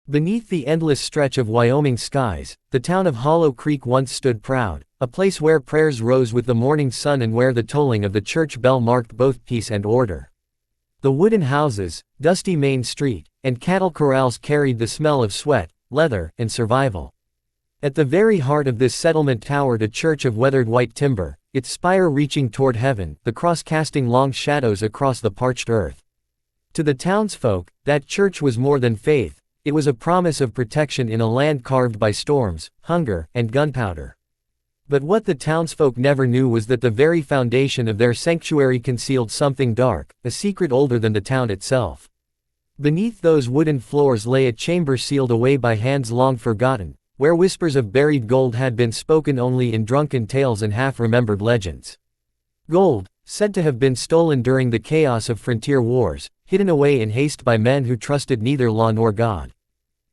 Beneath the endless stretch of Wyoming skies, the town of Hollow Creek once stood proud, a place where prayers rose with the morning sun and where the tolling of the church bell marked both peace and order. The wooden houses, dusty Main Street, and cattle corrals carried the smell of sweat, leather, and survival. At the very heart of this settlement towered a church of weathered white timber, its spire reaching toward heaven, the cross casting long shadows across the parched earth. To the townsfolk, that church was more than faith. It was a promise of protection in a land carved by storms, hunger, and gunpowder. But what the townsfolk never knew was that the very foundation of their sanctuary concealed something dark, a secret older than the town itself. Beneath those wooden floors lay a chamber sealed away by hands long forgotten, where whispers of buried gold had been spoken only in drunken tales and half-remembered legends. Gold, said to have been stolen during the chaos of frontier wars, hidden away in haste by men who trusted neither law nor God.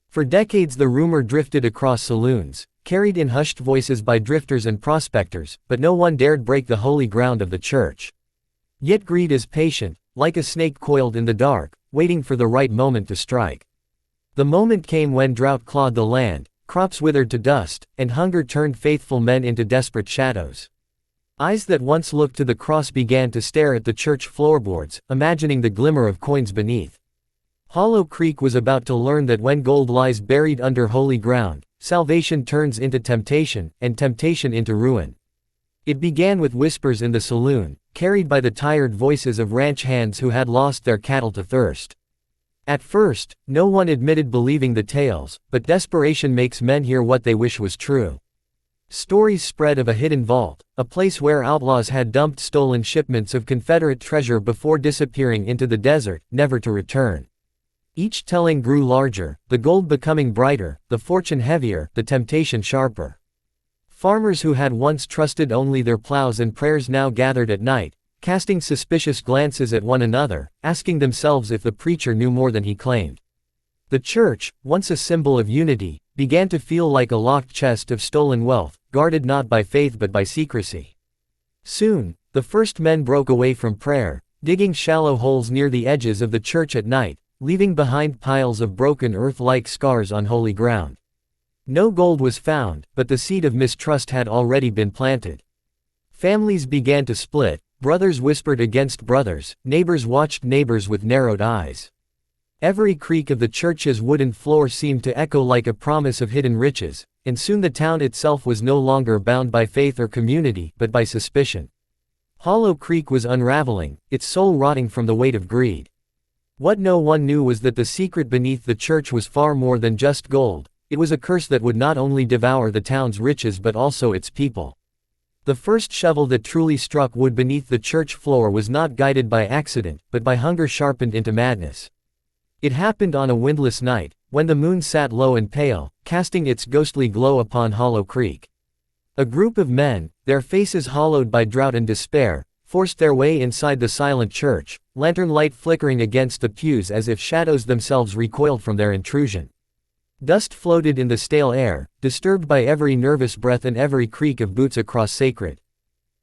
For decades the rumor drifted across saloons, carried in hushed voices by drifters and prospectors, but no one dared break the holy ground of the church. Yet greed is patient, like a snake coiled in the dark, waiting for the right moment to strike. The moment came when drought clawed the land, crops withered to dust, and hunger turned faithful men into desperate shadows. Eyes that once looked to the cross began to stare at the church floorboards, imagining the glimmer of coins beneath. Hollow Creek was about to learn that when gold lies buried under holy ground, salvation turns into temptation, and temptation into ruin. It began with whispers in the saloon, carried by the tired voices of ranch hands who had lost their cattle to thirst. At first, no one admitted believing the tales, but desperation makes men hear what they wish was true. Stories spread of a hidden vault, a place where outlaws had dumped stolen shipments of Confederate treasure before disappearing into the desert, never to return. Each telling grew larger, the gold becoming brighter, the fortune heavier, the temptation sharper. Farmers who had once trusted only their plows and prayers now gathered at night, casting suspicious glances at one another, asking themselves if the preacher knew more than he claimed. The church, once a symbol of unity, began to feel like a locked chest of stolen wealth, guarded not by faith but by secrecy. Soon, the first men broke away from prayer, digging shallow holes near the edges of the church at night, leaving behind piles of broken earth like scars on holy ground. No gold was found, but the seed of mistrust had already been planted. Families began to split, brothers whispered against brothers, neighbors watched neighbors with narrowed eyes. Every creak of the church's wooden floor seemed to echo like a promise of hidden riches, and soon the town itself was no longer bound by faith or community, but by suspicion. Hollow Creek was unraveling, its soul rotting from the weight of greed. What no one knew was that the secret beneath the church was far more than just gold. It was a curse that would not only devour the town's riches but also its people. The first shovel that truly struck wood beneath the church floor was not guided by accident, but by hunger sharpened into madness. It happened on a windless night, when the moon sat low and pale, casting its ghostly glow upon Hollow Creek. A group of men, their faces hollowed by drought and despair, forced their way inside the silent church, lantern light flickering against the pews as if shadows themselves recoiled from their intrusion. Dust floated in the stale air, disturbed by every nervous breath and every creak of boots across sacred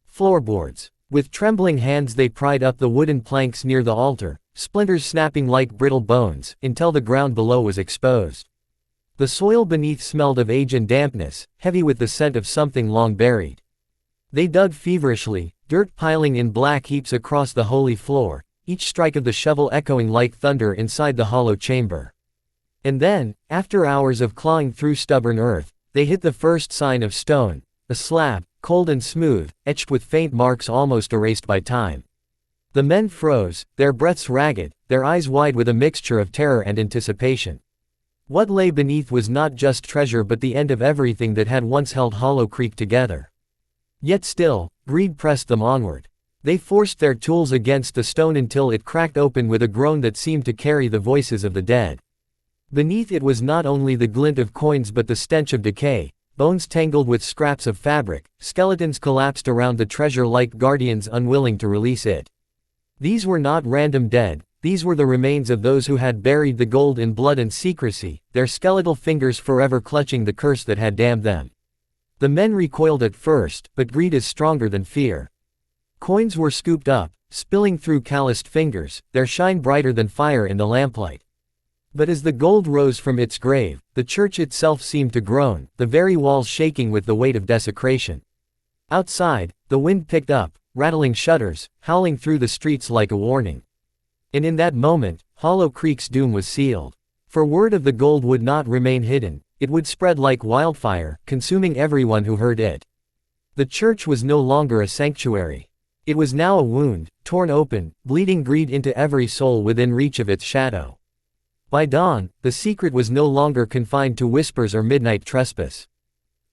floorboards. With trembling hands they pried up the wooden planks near the altar, splinters snapping like brittle bones, until the ground below was exposed. The soil beneath smelled of age and dampness, heavy with the scent of something long buried. They dug feverishly, dirt piling in black heaps across the holy floor, each strike of the shovel echoing like thunder inside the hollow chamber. And then, after hours of clawing through stubborn earth, they hit the first sign of stone, a slab, cold and smooth, etched with faint marks almost erased by time. The men froze, their breaths ragged, their eyes wide with a mixture of terror and anticipation. What lay beneath was not just treasure but the end of everything that had once held Hollow Creek together. Yet still, greed pressed them onward. They forced their tools against the stone until it cracked open with a groan that seemed to carry the voices of the dead. Beneath it was not only the glint of coins but the stench of decay, bones tangled with scraps of fabric, skeletons collapsed around the treasure like guardians unwilling to release it. These were not random dead, these were the remains of those who had buried the gold in blood and secrecy, their skeletal fingers forever clutching the curse that had damned them. The men recoiled at first, but greed is stronger than fear. Coins were scooped up, spilling through calloused fingers, their shine brighter than fire in the lamplight. But as the gold rose from its grave, the church itself seemed to groan, the very walls shaking with the weight of desecration. Outside, the wind picked up, rattling shutters, howling through the streets like a warning. And in that moment, Hollow Creek's doom was sealed. For word of the gold would not remain hidden, it would spread like wildfire, consuming everyone who heard it. The church was no longer a sanctuary. It was now a wound, torn open, bleeding greed into every soul within reach of its shadow. By dawn, the secret was no longer confined to whispers or midnight trespass.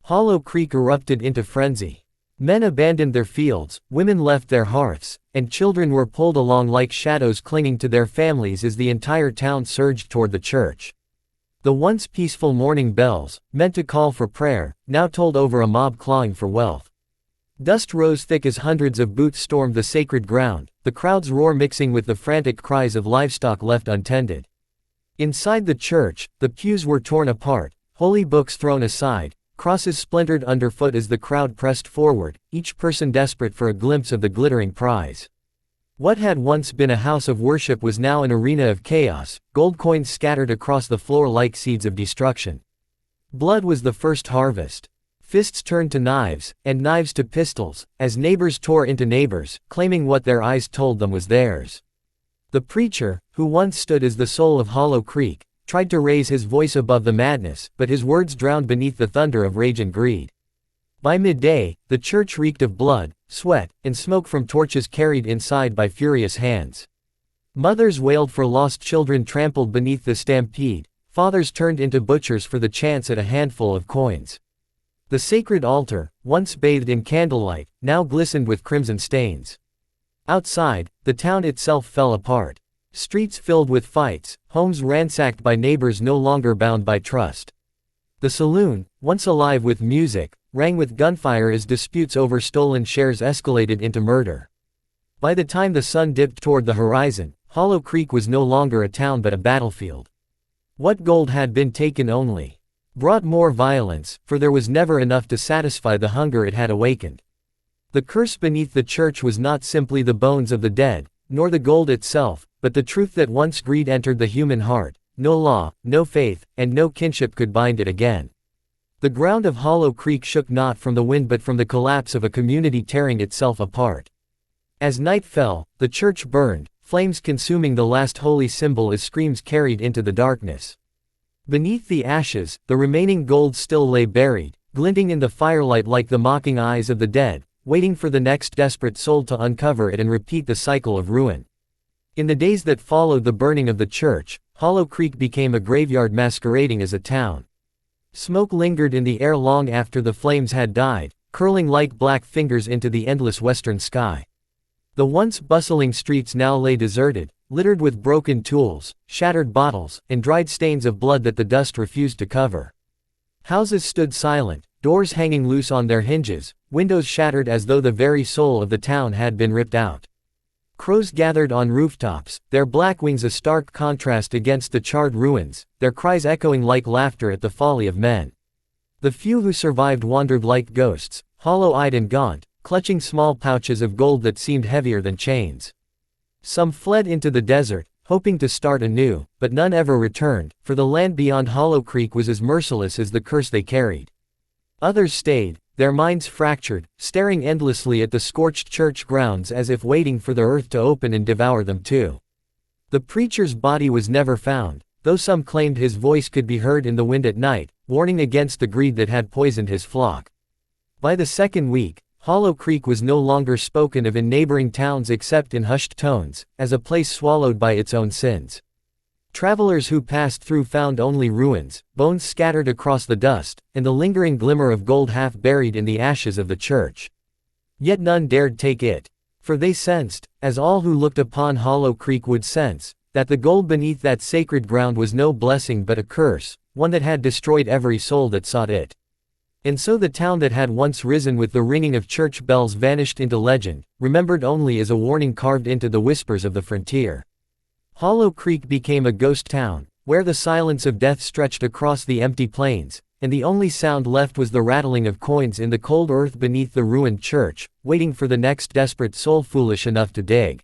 Hollow Creek erupted into frenzy. Men abandoned their fields, women left their hearths, and children were pulled along like shadows clinging to their families as the entire town surged toward the church. The once peaceful morning bells, meant to call for prayer, now tolled over a mob clawing for wealth. Dust rose thick as hundreds of boots stormed the sacred ground, the crowd's roar mixing with the frantic cries of livestock left untended. Inside the church, the pews were torn apart, holy books thrown aside, crosses splintered underfoot as the crowd pressed forward, each person desperate for a glimpse of the glittering prize. What had once been a house of worship was now an arena of chaos, gold coins scattered across the floor like seeds of destruction. Blood was the first harvest. Fists turned to knives, and knives to pistols, as neighbors tore into neighbors, claiming what their eyes told them was theirs. The preacher, who once stood as the soul of Hollow Creek, tried to raise his voice above the madness, but his words drowned beneath the thunder of rage and greed. By midday, the church reeked of blood, sweat, and smoke from torches carried inside by furious hands. Mothers wailed for lost children trampled beneath the stampede, fathers turned into butchers for the chance at a handful of coins. The sacred altar, once bathed in candlelight, now glistened with crimson stains. Outside, the town itself fell apart. Streets filled with fights, homes ransacked by neighbors no longer bound by trust. The saloon, once alive with music, rang with gunfire as disputes over stolen shares escalated into murder. By the time the sun dipped toward the horizon, Hollow Creek was no longer a town but a battlefield. What gold had been taken only brought more violence, for there was never enough to satisfy the hunger it had awakened. The curse beneath the church was not simply the bones of the dead, nor the gold itself, but the truth that once greed entered the human heart, no law, no faith, and no kinship could bind it again. The ground of Hollow Creek shook not from the wind but from the collapse of a community tearing itself apart. As night fell, the church burned, flames consuming the last holy symbol as screams carried into the darkness. Beneath the ashes, the remaining gold still lay buried, glinting in the firelight like the mocking eyes of the dead, waiting for the next desperate soul to uncover it and repeat the cycle of ruin. In the days that followed the burning of the church, Hollow Creek became a graveyard masquerading as a town. Smoke lingered in the air long after the flames had died, curling like black fingers into the endless western sky. The once bustling streets now lay deserted, littered with broken tools, shattered bottles, and dried stains of blood that the dust refused to cover. Houses stood silent, doors hanging loose on their hinges, windows shattered as though the very soul of the town had been ripped out. Crows gathered on rooftops, their black wings a stark contrast against the charred ruins, their cries echoing like laughter at the folly of men. The few who survived wandered like ghosts, hollow-eyed and gaunt, clutching small pouches of gold that seemed heavier than chains. Some fled into the desert, hoping to start anew, but none ever returned, for the land beyond Hollow Creek was as merciless as the curse they carried. Others stayed, their minds fractured, staring endlessly at the scorched church grounds as if waiting for the earth to open and devour them too. The preacher's body was never found, though some claimed his voice could be heard in the wind at night, warning against the greed that had poisoned his flock. By the second week, Hollow Creek was no longer spoken of in neighboring towns except in hushed tones, as a place swallowed by its own sins. Travelers who passed through found only ruins, bones scattered across the dust, and the lingering glimmer of gold half buried in the ashes of the church. Yet none dared take it. For they sensed, as all who looked upon Hollow Creek would sense, that the gold beneath that sacred ground was no blessing but a curse, one that had destroyed every soul that sought it. And so the town that had once risen with the ringing of church bells vanished into legend, remembered only as a warning carved into the whispers of the frontier. Hollow Creek became a ghost town, where the silence of death stretched across the empty plains, and the only sound left was the rattling of coins in the cold earth beneath the ruined church, waiting for the next desperate soul foolish enough to dig.